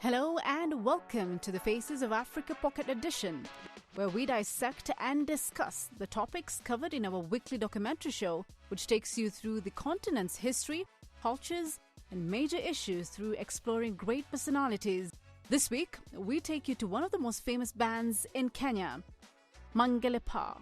Hello and welcome to the Faces of Africa Pocket Edition, where we dissect and discuss the topics covered in our weekly documentary show, which takes you through the continent's history, cultures, and major issues through exploring great personalities. This week, we take you to one of the most famous bands in Kenya, Mangelepa.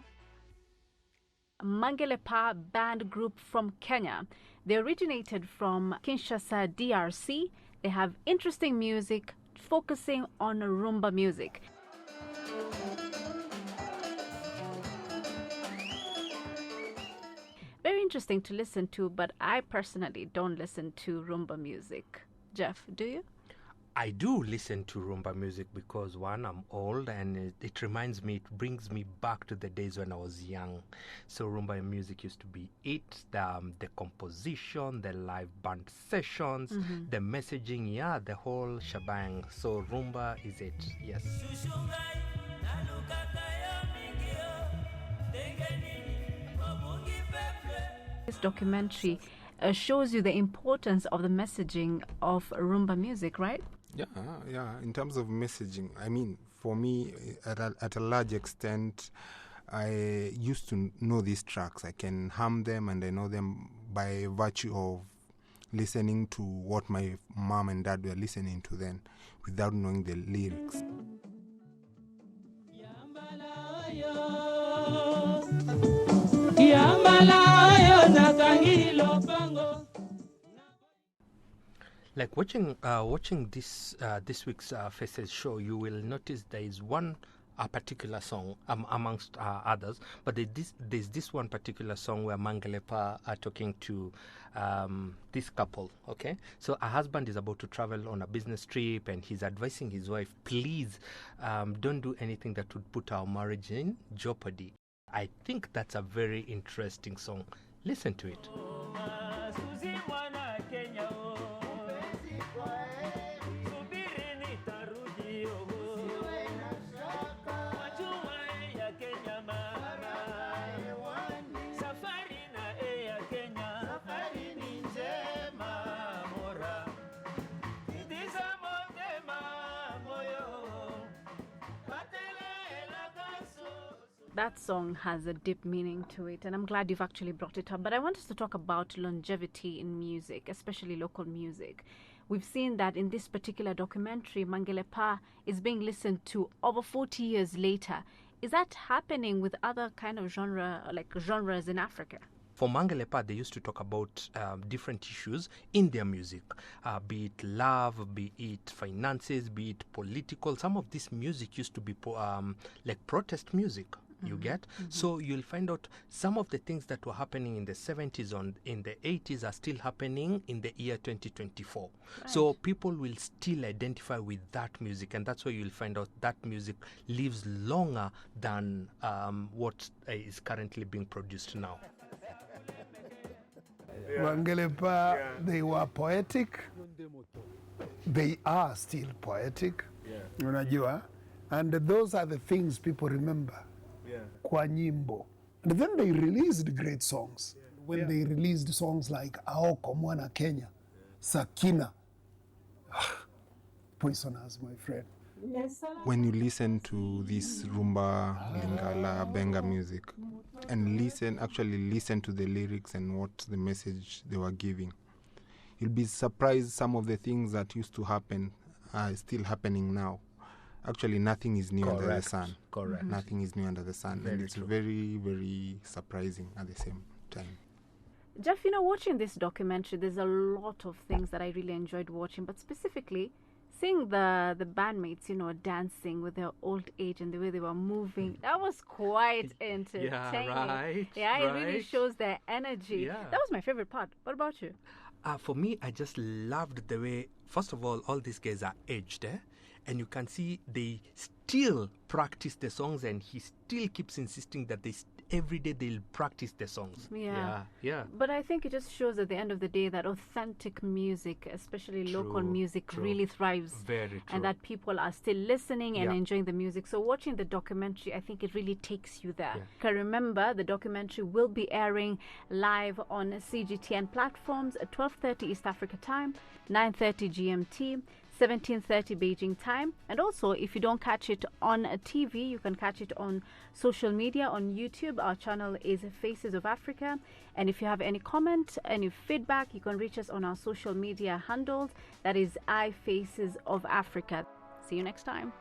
Mangelepa band group from Kenya. They originated from Kinshasa, DRC. They have interesting music focusing on rumba music. Very interesting to listen to, but I personally don't listen to rumba music. Jeff, do you? I do listen to rumba music because, one, I'm old and it reminds me, it brings me back to the days when I was young. So rumba music used to be the composition, the live band sessions, the messaging, the whole shebang. So rumba is it, yes. This documentary shows you the importance of the messaging of rumba music, right? Yeah. In terms of messaging, I mean, for me, at a large extent, I used to know these tracks. I can hum them, and I know them by virtue of listening to what my mom and dad were listening to then, without knowing the lyrics. Like watching this week's Faces show, you will notice there is a particular song amongst others, but there's this one particular song where Mangelepa are talking to this couple. Okay, so a husband is about to travel on a business trip, and he's advising his wife, please don't do anything that would put our marriage in jeopardy. I think that's a very interesting song. Listen to it. That song has a deep meaning to it, and I'm glad you've actually brought it up. But I want us to talk about longevity in music, especially local music. We've seen that in this particular documentary, Mangelepa is being listened to over 40 years later. Is that happening with other kind of genres in Africa? For Mangelepa, they used to talk about different issues in their music, be it love, be it finances, be it political. Some of this music used to be like protest music. You get? So you'll find out some of the things that were happening in the 70s and in the 80s are still happening in the year 2024. Right. So people will still identify with that music, and that's why you'll find out that music lives longer than what is currently being produced now. Mangelepa, they were poetic. They are still poetic. Unajua? And those are the things people remember. Kwa nyimbo. And then they released great songs. When they released songs like Aoko Mwana Kenya, Sakina, poisonous, my friend. When you listen to this rumba, lingala, benga music, and listen to the lyrics and what the message they were giving, you'll be surprised some of the things that used to happen are still happening now. Actually, nothing is new under the sun. Correct. Nothing is new under the sun. Very and it's true. very, very surprising at the same time. Jeff, watching this documentary, there's a lot of things that I really enjoyed watching, but specifically seeing the bandmates, dancing with their old age and the way they were moving, that was quite entertaining. Right. It really shows their energy. Yeah. That was my favorite part. What about you? For me, I just loved the way, first of all these guys are aged, and you can see they still practice the songs, and he still keeps insisting that every day they'll practice the songs. Yeah. But I think it just shows at the end of the day that authentic music, especially local music, really thrives. Very true. And that people are still listening and enjoying the music. So watching the documentary, I think it really takes you there. Okay, remember, the documentary will be airing live on CGTN platforms at 12:30 East Africa time, 9:30 GMT, 17:30 Beijing time. And also, if you don't catch it on TV, you can catch it on social media, on YouTube. Our channel is Faces of Africa. And if you have any comment, any feedback, you can reach us on our social media handles. That is iFaces of Africa. See you next time.